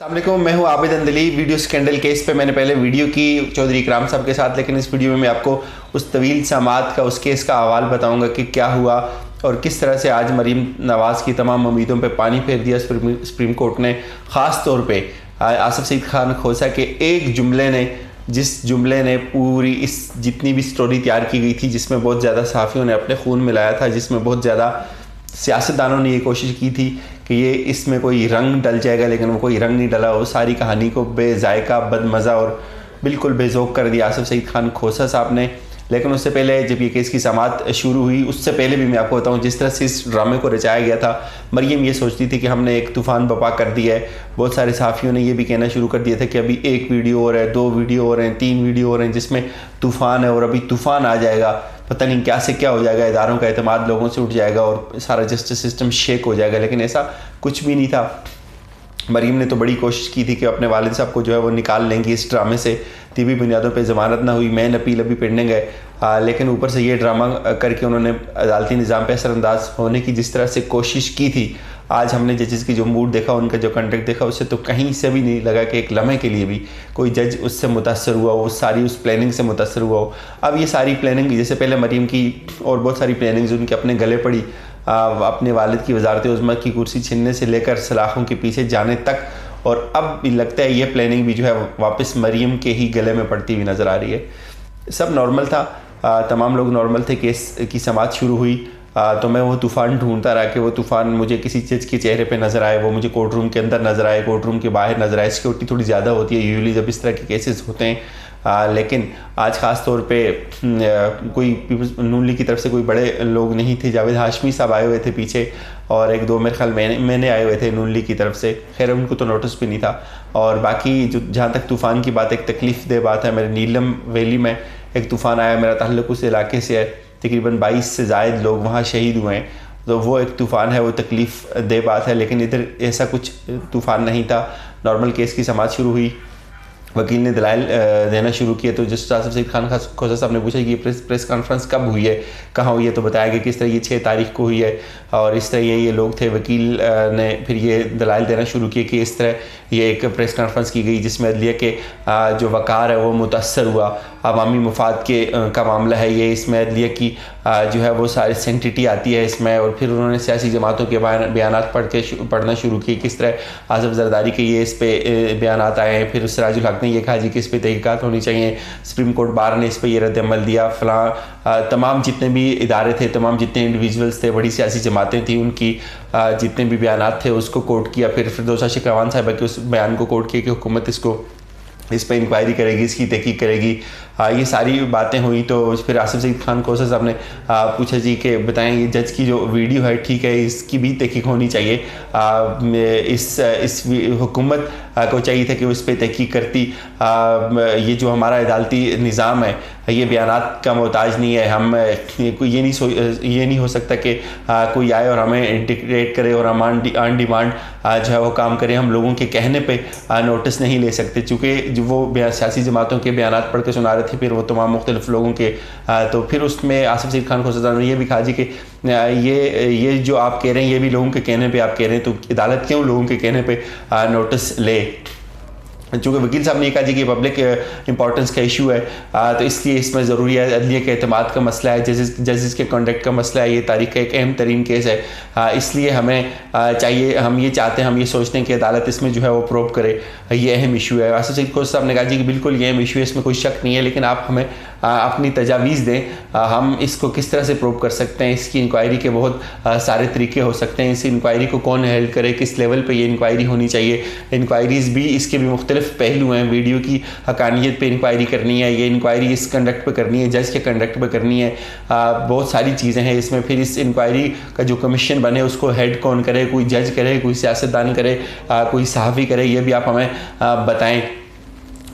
अस्सलामुअलैकुम, मैं हूं आबिद अंदली। वीडियो स्कैंडल केस पे मैंने पहले वीडियो की चौधरी इकराम साहब के साथ, लेकिन इस वीडियो में मैं आपको उस तवील समात का, उस केस का अहवाल बताऊंगा कि क्या हुआ और किस तरह से आज मरीम नवाज़ की तमाम उम्मीदों पे पानी फेर दिया सुप्रीम कोर्ट ने। ख़ास तौर पे आसिफ सईद खान खोसा के एक जुमले ने, जिस जुमले ने पूरी इस जितनी भी स्टोरी तैयार की गई थी, जिसमें बहुत ज़्यादा सहाफ़ियों ने अपने खून मिलाया था, जिसमें बहुत ज़्यादा सियासतदानों ने ये कोशिश की थी कि ये इसमें कोई रंग डल जाएगा, लेकिन वो कोई रंग नहीं डला। वो सारी कहानी को बेजायका, बदमज़ा और बिल्कुल बेज़ौक़ कर दिया आसिफ सईद खान खोसा साहब ने। लेकिन उससे पहले जब ये केस की समाअत शुरू हुई, उससे पहले भी मैं आपको बताऊं जिस तरह से इस ड्रामे को रचाया गया था। मरीम ये सोचती थी कि हमने एक तूफ़ान बपा कर दिया है। बहुत सारे सहाफ़ियों ने ये भी कहना शुरू कर दिया था कि अभी एक वीडियो और है, 2 वीडियो और हैं, 3 वीडियो और हैं जिसमें तूफ़ान है और अभी तूफ़ान आ जाएगा, पता नहीं क्या से क्या हो जाएगा, इदारों का एतमाद लोगों से उठ जाएगा और सारा जस्टिस सिस्टम शेक हो जाएगा। लेकिन ऐसा कुछ भी नहीं था। मरीम ने तो बड़ी कोशिश की थी कि अपने वालिद साहब को जो है वो निकाल लेंगी इस ड्रामे से। तिबी बुनियादों पे ज़मानत ना हुई, मैन अपील अभी पढ़ने गए, लेकिन ऊपर से ये ड्रामा करके उन्होंने अदालती निज़ाम पे असरअंदाज होने की जिस तरह से कोशिश की थी। आज हमने जजेस की जो मूड देखा, उनका जो कंडक्ट देखा, उससे तो कहीं से भी नहीं लगा कि एक लम्हे के लिए भी कोई जज उससे मुतासर हुआ हो, उस प्लानिंग से मुतासर हुआ हो। अब ये सारी प्लानिंग, जैसे पहले मरीम की और बहुत सारी प्लानिंग्स उनके अपने गले पड़ी, अपने वालिद की वजारत उज़्मा की कुर्सी छीनने से लेकर सलाखों के पीछे जाने तक, और अब लगता है ये प्लानिंग भी जो है वापस मरीम के ही गले में पड़ती हुई नज़र आ रही है। सब नॉर्मल था, तमाम लोग नॉर्मल थे। केस की समाअत शुरू हुई तो मैं वो तूफ़ान ढूंढता रहा कि वो तूफ़ान मुझे किसी जज के चेहरे पे नज़र आए, वो मुझे कोर्ट रूम के अंदर नज़र आए, कोर्ट रूम के बाहर नज़र आए। सिक्योरिटी थोड़ी ज़्यादा होती है यूजुअली जब इस तरह के केसेस होते हैं, लेकिन आज ख़ास तौर पे कोई नून लीग की तरफ से कोई बड़े लोग नहीं थे। जावेद हाशमी साहब आए हुए थे पीछे, और एक दो मेरे ख्याल मैंने आए हुए थे नून लीग की तरफ से। खैर उनको तो नोटिस भी नहीं था। और बाकी जो जहाँ तक तूफ़ान की बात, एक तकलीफ़ दे बात है, मेरे नीलम वैली में एक तूफ़ान आया, मेरा ताल्लुक़ उस इलाके से है, तकरीबन 22 से ज़ायद लोग वहाँ शहीद हुए हैं। तो वो एक तूफ़ान है, वो तकलीफ़ दे बात है। लेकिन इधर ऐसा कुछ तूफ़ान नहीं था। नॉर्मल केस की समाअत शुरू हुई, वकील ने दलाइल देना शुरू किए। तो जस्टिस आसिफ सईद खान खोसा साहब ने पूछा कि ये प्रेस कॉन्फ्रेंस कब हुई है, कहाँ हुई है, तो बताया कि किस तरह ये 6 तारीख को हुई है और इस तरह ये लोग थे। वकील ने फिर ये दलाइल देना शुरू किए कि इस तरह ये एक प्रेस कॉन्फ्रेंस की गई जिसमें अदलिया के जो वकार है वो मुतासर हुआ, अवामी मफाद के का मामला है ये, इसमें अदलिया की जो है वो सारी सेंटिटी आती है इसमें। और फिर उन्होंने सियासी जमातों के बयानात पढ़ना शुरू किए, किस तरह आसिफ जरदारी के ये इस पे बयानात आए हैं। फिर सिराजुल हक ने ये कहा जी कि इस पर तहकीकात होनी चाहिए, सुप्रीम कोर्ट बार ने इस पर यह रद्द-ए-अमल दिया, फलां तमाम जितने भी इदारे थे, तमाम जितने इंडिविजुअल्स थे, बड़ी सियासी जमातें थी, उनकी जितने भी बयानात थे उसको कोर्ट किया। फिर फिरदौसा शिकरवान साहिबा के उस बयान को कोर्ट किया कि हुकूमत इस पर इंक्वायरी करेगी, इसकी तहकीक करेगी। ये सारी बातें हुई। तो फिर आसिफ सईद खान खोसा साहब ने पूछा जी कि बताएं ये जज की जो वीडियो है, ठीक है, इसकी भी तहकीक होनी चाहिए। इस हुकूमत को चाहिए था कि उस पर तहकीक करती। ये जो हमारा अदालती निज़ाम है ये बयानात का मोहताज नहीं है। हम ये नहीं हो सकता कि कोई आए और हमें डिक्टेट करे और हम ऑन डिमांड जो है वो काम करें। हम लोगों के कहने पे नोटिस नहीं ले सकते, चूँकि जो वो सियासी जमातों के बयानात पढ़ के सुना रहे थे, फिर वो तमाम मुख्तलिफ लोगों के। तो फिर उसमें आसिफ सईद खान खोसा साहब ने यह भी कहा जी कि ये जो आप कह रहे हैं ये भी लोगों के कहने पे आप कह रहे हैं, तो अदालत क्यों लोगों के कहने पे नोटिस ले। चूँकि वकील साहब ने कहा जी कि पब्लिक इंपॉर्टेंस का इशू है, तो इसलिए इसमें ज़रूरी है, अदलिया के एतमाद का मसला है, जजेस के कंडक्ट का मसला है, ये तारीख का एक अहम तरीन केस है। इसलिए हमें चाहिए, हम ये चाहते हैं, हम ये सोचते हैं कि अदालत इसमें जो है वो प्रूव करे, ये अहम इशू है। आसिफ सईद खोसा साहब ने कहा जी कि बिल्कुल ये अहम इशू है, इसमें कोई शक नहीं है, लेकिन आप हमें अपनी तजावीज़ दें, हम इसको किस तरह से प्रूव कर सकते हैं। इसकी इंक्वायरी के बहुत सारे तरीके हो सकते हैं। इस इंक्वायरी को कौन हेल्ड करे, किस लेवल पे ये इंक्वायरी होनी चाहिए। इंक्वायरीज़ भी, इसके भी मुख्तलिफ पहलू हैं। वीडियो की हकानियत पे इंक्वायरी करनी है, ये इंक्वायरी इस कंडक्ट पे करनी है, जज के कंडक्ट पे करनी है, बहुत सारी चीज़ें हैं इसमें। फिर इस इंक्वायरी का जो कमीशन बने उसको हेड कौन करे, कोई जज करे, कोई सियासतदान करे, कोई सहाफ़ी करे, ये भी आप हमें बताएँ।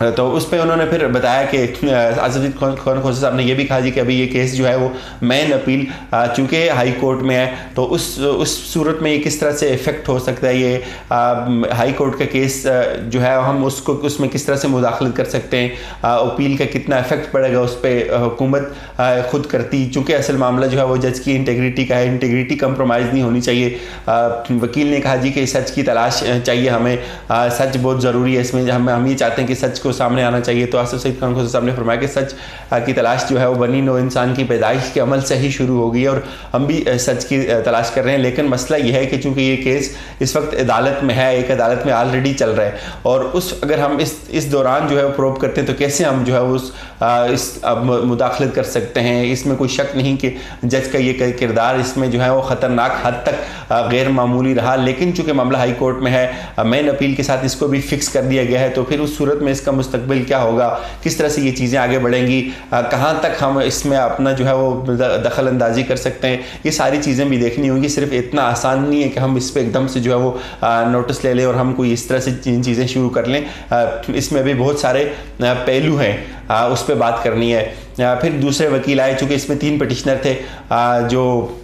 तो उस पर उन्होंने फिर बताया कि आसिफ खान खोसा साहब ने यह भी कहा जी कि अभी ये केस जो है वो मेन अपील चूँकि हाई कोर्ट में है, तो उस सूरत में ये किस तरह से इफ़ेक्ट हो सकता है, ये हाई कोर्ट का केस जो है हम उसमें किस तरह से मुदाखलत कर सकते हैं, अपील का कितना इफेक्ट पड़ेगा उस पर हुकूमत खुद करती, चूँकि असल मामला जो है वो जज की इंटेग्रिटी का है, इंटेग्रिटी कंप्रोमाइज़ नहीं होनी चाहिए। वकील ने कहा जी कि सच की तलाश चाहिए हमें, सच बहुत ज़रूरी है इसमें, हम ये चाहते हैं कि सच को सामने आना चाहिए। तो आसिफ सईद खान खोसा साहब ने फरमाया कि सच की तलाश जो है वो बनी नौ इंसान की पैदाइश के अमल से ही शुरू हो गई है और हम भी सच की तलाश कर रहे हैं। लेकिन मसला यह है कि चूंकि ये केस इस वक्त अदालत में है, एक अदालत में ऑलरेडी चल रहा है, और अगर हम इस दौरान जो है वो प्रोब करते हैं तो कैसे हम जो है इस मुदाखलत कर सकते हैं। इसमें कोई शक नहीं कि जज का ये किरदार इसमें जो है वो ख़तरनाक हद तक गैर मामूली रहा। लेकिन चूंकि मामला हाई कोर्ट में है, मेन अपील के साथ इसको भी फिक्स कर दिया गया है, तो फिर उस सूरत में इसका मुस्तकबिल क्या होगा, किस तरह से ये चीज़ें आगे बढ़ेंगी, कहाँ तक हम इसमें अपना जो है वो दखल अंदाजी कर सकते हैं, ये सारी चीज़ें भी देखनी होंगी। सिर्फ इतना आसान नहीं है कि हम इस पर एकदम से जो है वो नोटिस ले लें और हम कोई इस तरह से चीज़ें शुरू कर लें। इसमें भी बहुत सारे पहलू हैं, उस पर बात करनी है। फिर दूसरे वकील आए, चूँकि इसमें 3 पिटिशनर थे, जो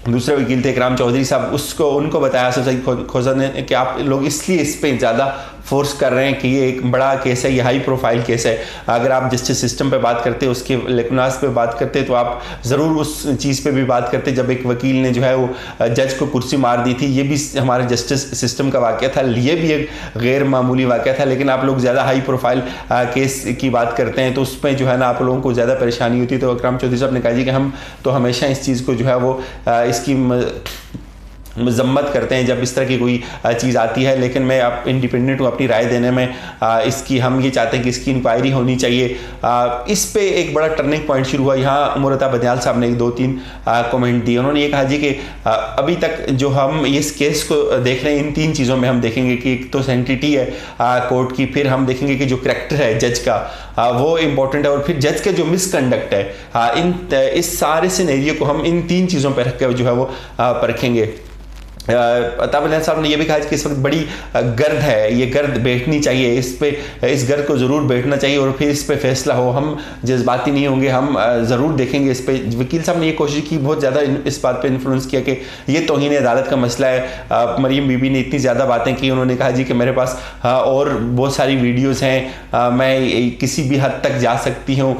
दूसरे वकील थे इकराम चौधरी साहब, उनको बताया आसिफ सईद खोसा ने कि आप लोग इसलिए इस पर ज़्यादा फोर्स कर रहे हैं कि ये एक बड़ा केस है, ये हाई प्रोफाइल केस है। अगर आप जस्टिस सिस्टम पे बात करते, उसके लेकुनास पे बात करते, तो आप ज़रूर उस चीज़ पे भी बात करते जब एक वकील ने जो है वो जज को कुर्सी मार दी थी। ये भी हमारे जस्टिस सिस्टम का वाक़या था, ये भी एक गैर मामूली वाक़या था। लेकिन आप लोग ज़्यादा हाई प्रोफाइल केस की बात करते हैं, तो उसमें जो है ना आप लोगों को ज़्यादा परेशानी होती है। तो इकराम चौधरी साहब ने कहा जी कि हम तो हमेशा इस चीज़ को जो है वो इसकी मजम्मत करते हैं जब इस तरह की कोई चीज़ आती है, लेकिन मैं आप इंडिपेंडेंट हूँ अपनी राय देने में। इसकी हम ये चाहते हैं कि इसकी इंक्वायरी होनी चाहिए। इस पे एक बड़ा टर्निंग पॉइंट शुरू हुआ। यहाँ उमर बदयाल साहब ने 2-3 कमेंट दिए। उन्होंने ये कहा जी कि अभी तक जो हम इस केस को देख रहे हैं, इन 3 चीज़ों में हम देखेंगे कि एक तो सेंटिटी है कोर्ट की, फिर हम देखेंगे कि जो करैक्टर है जज का वो इम्पोर्टेंट है, और फिर जज का जो मिसकंडक्ट है, इस सारे सिनेरियो को हम इन 3 चीज़ों पर रख कर जो है वो परखेंगे। अताब साहब ने यह भी कहा कि इस वक्त बड़ी गर्द है, ये गर्द बैठनी चाहिए, इस गर्द को ज़रूर बैठना चाहिए और फिर इस पे फैसला हो। हम जज्बाती नहीं होंगे, हम ज़रूर देखेंगे इस पे। वकील साहब ने ये कोशिश की, बहुत ज़्यादा इस बात पे इन्फ्लुएंस किया कि ये तौहीन अदालत का मसला है। मरीम बीबी ने इतनी ज़्यादा बातें की, उन्होंने कहा जी कि मेरे पास और बहुत सारी वीडियोज़ हैं, मैं किसी भी हद तक जा सकती हूँ।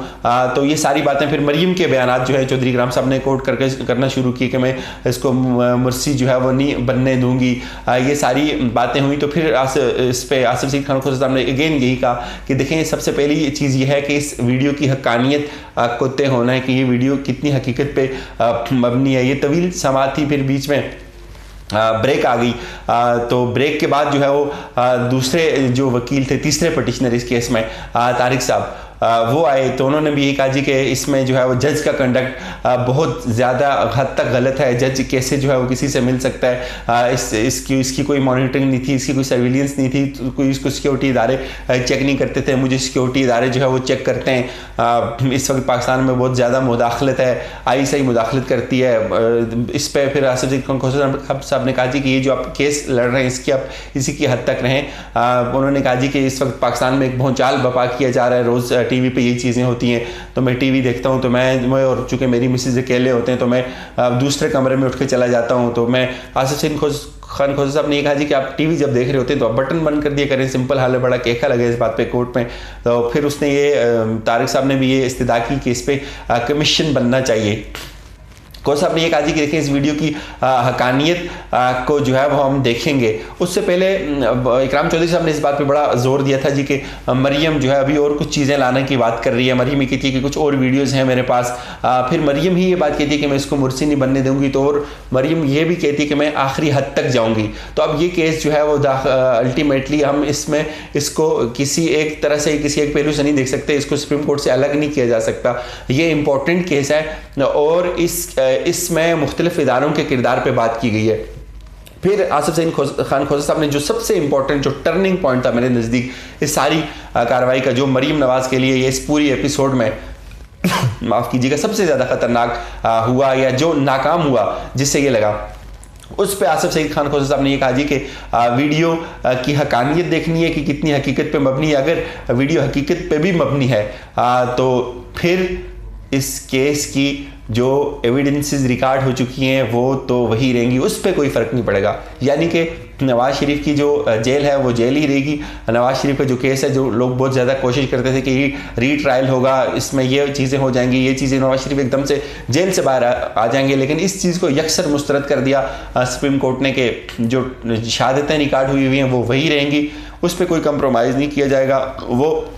तो ये सारी बातें फिर मरीम के बयान जो है चौधरी इकराम साहब ने कोट करके करना शुरू की कि मैं इसको मुर्सी जो है वो नहीं बनने दूंगी। ये सारी बातें हुई। तो फिर इस पे आसिफ सईद खान खोसा साहब ने अगेन यही कहा कि देखें, सबसे पहली चीज़ ये है कि इस वीडियो की हक्कानियत को तय होना है कि ये वीडियो कितनी हकीकत पे मबनी है। ये तवील समात थी, फिर बीच में ब्रेक आ गई। तो ब्रेक के बाद जो है वो दूसरे जो वकील थे, तीसरे पिटिशनर इस केस में तारिक साहब, वो आए। तो उन्होंने भी ये कहा जी कि इसमें जो है वो जज का कंडक्ट बहुत ज़्यादा हद तक गलत है। जज कैसे जो है वो किसी से मिल सकता है, इसकी कोई मॉनिटरिंग नहीं थी, इसकी कोई सर्विलेंस नहीं थी, कोई इसको सिक्योरिटी इदारे चेक नहीं करते थे। मुझे सिक्योरिटी इदारे जो है वो चेक करते हैं। इस वक्त पाकिस्तान में बहुत ज़्यादा मुदाखलत है, ISI मुदाखलत करती है इस पर। फिर आसिफ सईद खान खोसा साहब ने कहा जी कि ये जो आप केस लड़ रहे हैं इसकी आप इसी की हद तक रहें। उन्होंने कहा जी कि इस वक्त पाकिस्तान में एक भौचाल बर्पा किया जा रहा है, रोज़ टीवी पे ये चीज़ें होती हैं। तो मैं टीवी देखता हूँ, तो मैं और चूँकि मेरी मिसेज अकेले होते हैं, तो मैं दूसरे कमरे में उठ के चला जाता हूँ। तो मैं आसिफ सईद खान खोसा साहब ने कहा जी कि आप टीवी जब देख रहे होते हैं तो आप बटन बंद कर दिया करें। सिंपल हाल है, बड़ा केका लगे इस बात पे कोर्ट में। तो फिर उसने ये तारिक साहब ने भी ये इस्तदा की कि इस पे कमीशन बनना चाहिए। खोसा साहब ने ये कहा जी कि देखिए, इस वीडियो की हकानियत को जो है वो हम देखेंगे। उससे पहले इकराम चौधरी साहब ने इस बात पे बड़ा जोर दिया था जी कि मरियम जो है अभी और कुछ चीज़ें लाने की बात कर रही है। मरियम ये कहती है कि कुछ और वीडियोज़ हैं मेरे पास। फिर मरियम ही ये बात कहती है कि मैं इसको मुर्सी नहीं बनने दूंगी। तो और मरियम ये भी कहती है कि मैं आखिरी हद तक जाऊँगी। तो अब ये केस जो है वो अल्टीमेटली हम इसको किसी एक तरह से, किसी एक पहलू से नहीं देख सकते, इसको सुप्रीम कोर्ट से अलग नहीं किया जा सकता। ये इंपॉर्टेंट केस है और इसमें मुख्तलिफ इदारों के किरदार पे बात की गई है। फिर आसिफ सईद खान खोसा साहब ने जो सबसे इंपॉर्टेंट, जो टर्निंग पॉइंट था मेरे नज़दीक इस सारी कार्रवाई का, जो मरीम नवाज़ के लिए ये इस पूरी एपिसोड में माफ़ कीजिएगा सबसे ज़्यादा ख़तरनाक हुआ या जो नाकाम हुआ जिससे ये लगा, उस पे आसिफ सईद खान खोसा साहब ने ये कहा जी कि वीडियो की हकानियत देखनी है कि कितनी हकीकत पे मबनी है। अगर वीडियो हकीकत पे भी मबनी है तो फिर इस केस की जो एविडेंसेस रिकॉर्ड हो चुकी हैं वो तो वही रहेंगी, उस पर कोई फ़र्क नहीं पड़ेगा। यानी कि नवाज़ शरीफ की जो जेल है वो जेल ही रहेगी। नवाज़ शरीफ का जो केस है, जो लोग बहुत ज़्यादा कोशिश करते थे कि रीट्रायल होगा, इसमें ये चीज़ें हो जाएंगी, ये चीज़ें, नवाज़ शरीफ एकदम से जेल से बाहर आ जाएंगे, लेकिन इस चीज़ को यकसर मुस्तरद कर दिया सुप्रीम कोर्ट ने कि जो शहादतें रिकॉर्ड हुई हैं वो वही रहेंगी, उस पर कोई कंप्रोमाइज़ नहीं किया जाएगा, वो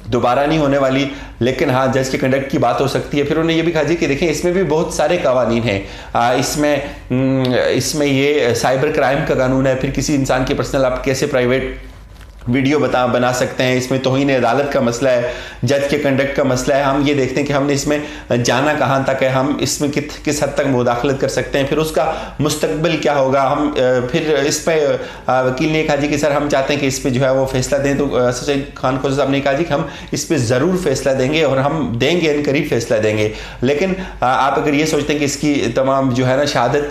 दोबारा नहीं होने वाली। लेकिन हाँ, जज के कंडक्ट की बात हो सकती है। फिर उन्होंने ये भी कहा जी कि देखें इसमें भी बहुत सारे कवानीन हैं, इसमें ये साइबर क्राइम का कानून है, फिर किसी इंसान की पर्सनल आप कैसे प्राइवेट वीडियो बना सकते हैं, इसमें तौहीन अदालत का मसला है, जज के कंडक्ट का मसला है। हम ये देखते हैं कि हमने इसमें जाना कहाँ तक है, हम इसमें किस हद तक मुदाखलत कर सकते हैं, फिर उसका मुस्तकबिल क्या होगा। हम फिर इस पर वकील ने कहा जी कि सर हम चाहते हैं कि इस पर जो है वो फैसला दें, तो आसिफ सईद खान खोसा साहब ने कहा जी कि हम इस पर ज़रूर फैसला देंगे और हम देंगे, इन करीब फैसला देंगे। लेकिन आप अगर ये सोचते हैं कि इसकी तमाम जो है ना शहादत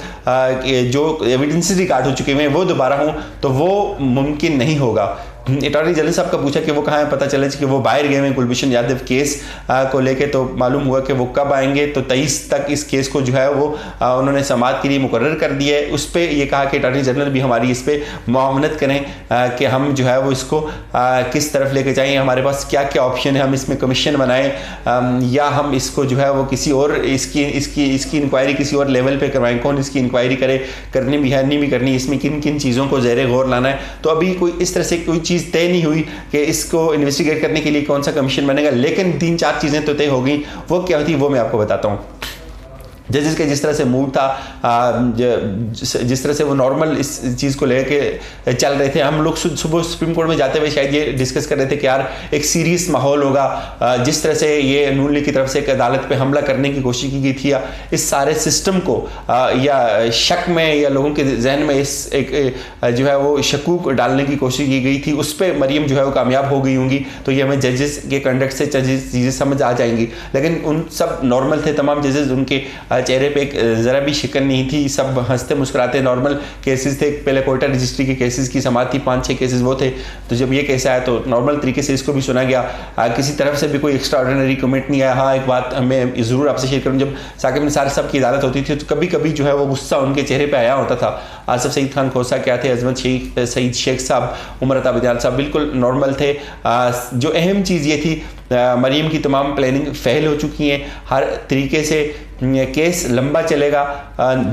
जो एविडेंसेस रिकॉर्ड हो चुके हैं वो दोबारा हों, तो वो मुमकिन नहीं होगा। अटॉर्नी जनरल साहब का पूछा कि वो कहाँ है, पता चला कि वो बाहर गए हैं कुलभूषण यादव केस को लेके, तो मालूम हुआ कि वो कब आएंगे, तो 23 तक इस केस को जो है वो उन्होंने समाअत के लिए मुकर्रर कर दिया है। उस पर ये कहा कि अटॉर्नी जनरल भी हमारी इस पर मुआवनत करें कि हम जो है वो इसको किस तरफ लेके जाएँ, हमारे पास क्या क्या ऑप्शन है, हम इसमें कमीशन बनाएं या हम इसको जो है वो किसी और इसकी इंक्वायरी किसी और लेवल पे करवाएं, कौन इसकी इंक्वायरी करे, करनी भी है नहीं भी करनी, इसमें किन किन चीज़ों को ज़ेरे गौर लाना है। तो अभी कोई इस तरह से कोई चीज़ तय नहीं हुई कि इसको इन्वेस्टिगेट करने के लिए कौन सा कमीशन बनेगा, लेकिन 3-4 चीज़ें तो तय हो गई। वो क्या थी वो मैं आपको बताता हूँ। जजेस के जिस तरह से मूड था, जिस तरह से वो नॉर्मल इस चीज़ को लेके चल रहे थे, हम लोग सुबह सुप्रीम कोर्ट में जाते हुए शायद ये डिस्कस कर रहे थे कि यार एक सीरियस माहौल होगा। जिस तरह से ये नून लीग की तरफ से एक अदालत पे हमला करने की कोशिश की गई थी, या इस सारे सिस्टम को या शक में या लोगों के जहन में इस एक जो है वो शकूक डालने की कोशिश की गई थी, उस पर मरीम जो है वो कामयाब हो गई होंगी, तो ये हमें जजेस के कंडक्ट से चीज़ें समझ आ जाएंगी। लेकिन उन सब नॉर्मल थे तमाम जजेस, उनके चेहरे पे एक ज़रा भी शिकन नहीं थी, सब हंसते मुस्कुराते नॉर्मल केसेस थे। पहले कोयटा रजिस्ट्री के केसेस की समाअत थी, 5-6 केसेस वो थे, तो जब ये केस आया तो नॉर्मल तरीके से इसको भी सुना गया, किसी तरफ से भी कोई एक्स्ट्रा ऑर्डिनरी कमेंट नहीं आया। हाँ, एक बात मैं ज़रूर आपसे शेयर करूँ, जब साकिब निसार साहब की अदालत होती थी तो कभी कभी जो है वो गुस्सा उनके चेहरे पर आया होता था। आसिफ सईद खान खोसा क्या थे, अजमत सईद शेख साहब, उमर अता बदियाल साहब बिल्कुल नॉर्मल थे। जो अहम चीज़ ये थी, मरीम की तमाम प्लानिंग फेल हो चुकी हैं, हर तरीके से केस लंबा चलेगा।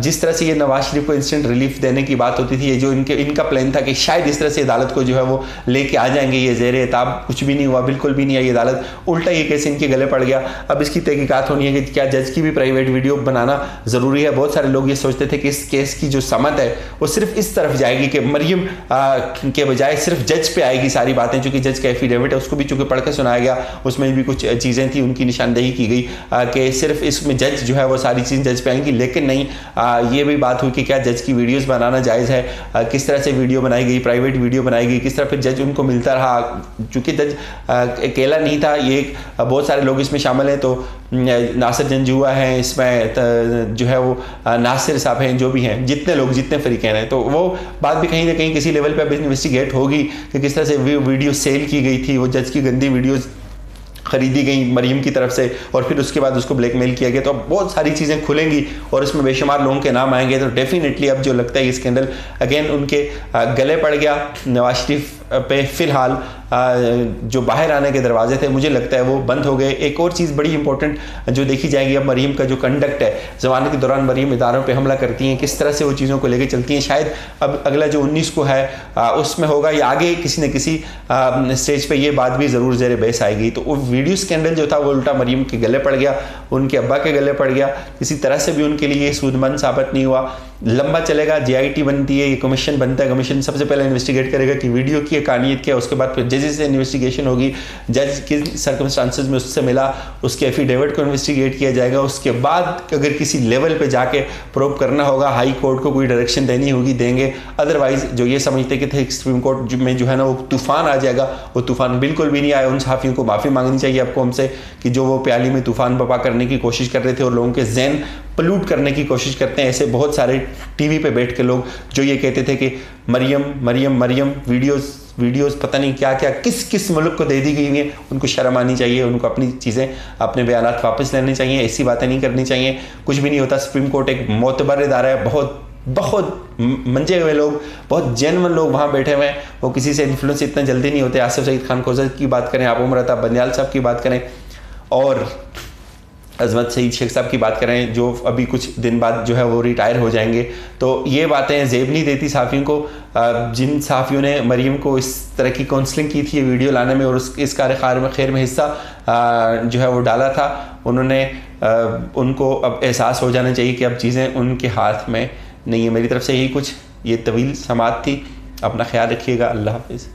जिस तरह से ये नवाज शरीफ को इंस्टेंट रिलीफ देने की बात होती थी, ये जो इनका प्लान था कि शायद इस तरह से अदालत को जो है वो लेके आ जाएंगे, ये ज़ेर एताब कुछ भी नहीं हुआ, बिल्कुल भी नहीं आई अदालत, उल्टा ये केस इनके गले पड़ गया। अब इसकी तहकीकात होनी है कि क्या जज की भी प्राइवेट वीडियो बनाना ज़रूरी है। बहुत सारे लोग ये सोचते थे कि इस केस की जो समत है वो सिर्फ इस तरफ जाएगी कि मरीम के बजाय सिर्फ जज पे आएगी सारी बातें, चूँकि जज का एफिडेविट है उसको भी चूँकि पढ़ के सुनाया गया, उसमें भी कुछ चीज़ें थी, उनकी निशानदेही की गई कि सिर्फ इसमें जज जो है वो सारी चीज़ जज पे आएंगी। लेकिन नहीं, ये भी बात हुई कि क्या जज की वीडियोस बनाना जायज़ है, किस तरह से वीडियो बनाई गई, प्राइवेट वीडियो बनाई गई, किस तरह फिर जज उनको मिलता रहा, चूँकि जज अकेला नहीं था, ये बहुत सारे लोग इसमें शामिल हैं। तो नासिर जंजुआ हैं इसमें, जो है वो नासिर साहब हैं, जो भी हैं, जितने फरीकैन हैं, तो वो बात भी कहीं ना कहीं किसी लेवल पर अब इन्वेस्टिगेट होगी कि किस तरह से वीडियो सेल की गई थी, वो जज की गंदी वीडियोज़ खरीदी गई मरीम की तरफ से और फिर उसके बाद उसको ब्लैकमेल किया गया। तो अब बहुत सारी चीज़ें खुलेंगी और इसमें बेशुमार लोगों के नाम आएंगे। तो डेफिनेटली अब जो लगता है ये स्कैंडल अगेन उनके गले पड़ गया। नवाज शरीफ पे फ़िलहाल जो बाहर आने के दरवाजे थे मुझे लगता है वो बंद हो गए। एक और चीज़ बड़ी इंपॉर्टेंट जो देखी जाएगी, अब मरीम का जो कंडक्ट है, ज़मानत के दौरान मरीम इदारों पे हमला करती हैं, किस तरह से वो चीज़ों को लेकर चलती हैं। शायद अब अगला जो 19 को है उसमें होगा या आगे किसी न किसी स्टेज पे ये बात भी ज़रूर ज़ेर बहस आएगी। तो वो वीडियो स्कैंडल जो था वो उल्टा मरीम के गले पड़ गया, उनके अब्बा के गले पड़ गया, किसी तरह से भी उनके लिए सूदमंद साबित नहीं हुआ। लंबा चलेगा, JIT बनती है, ये कमीशन बनता है, कमीशन सबसे पहले इन्वेस्टिगेट करेगा कि वीडियो की कानियत क्या है, उसके बाद फिर जजेस से इन्वेस्टिगेशन होगी, जज किस सर्कमस्टांसेस में उससे मिला उसके एफिडेविट को इन्वेस्टिगेट किया जाएगा। उसके बाद अगर किसी लेवल पे जाके प्रूव करना होगा, हाई कोर्ट को कोई डायरेक्शन देनी होगी, देंगे। अदरवाइज जो ये समझते कि थे सुप्रीम कोर्ट में जो है ना वो तूफान आ जाएगा, वो तूफान बिल्कुल भी नहीं आया। उन सहाफ़ियों को माफ़ी मांगनी चाहिए आपको हमसे कि जो वो प्याली में तूफान बपा करने की कोशिश कर रहे थे और लोगों के जहन पलूट करने की कोशिश करते हैं। ऐसे बहुत सारे टीवी पे बैठ के लोग जो ये कहते थे कि मरियम मरियम मरियम वीडियोस पता नहीं क्या क्या किस किस मुल्क को दे दी गई हैं, उनको शर्म आनी चाहिए, उनको अपनी चीज़ें अपने बयानात वापस लेने चाहिए, ऐसी बातें नहीं करनी चाहिए। कुछ भी नहीं होता। सुप्रीम कोर्ट एक मोतबर इदारा है, बहुत मंजे हुए लोग, बहुत जेन्युइन लोग वहाँ बैठे हुए हैं, वो किसी से इन्फ्लुएंस इतना जल्दी नहीं होते। आसिफ सईद खान खोजर की बात करें, आप उमर अता बंदियाल साहब की बात करें, और अजमत सईद शेख साहब की बात करें जो अभी कुछ दिन बाद जो है वो रिटायर हो जाएंगे। तो ये बातें जेब नहीं देती सहाफ़ियों को। जिन सहाफ़ियों ने मरीम को इस तरह की काउंसलिंग की थी वीडियो लाने में और इस कार्य खैर में हिस्सा जो है वो डाला था, उन्होंने उनको अब एहसास हो जाना चाहिए कि अब चीज़ें उनके हाथ में नहीं है। मेरी तरफ से यही कुछ ये तवील समात थी। अपना ख्याल रखिएगा। अल्लाह हाफ़िज़।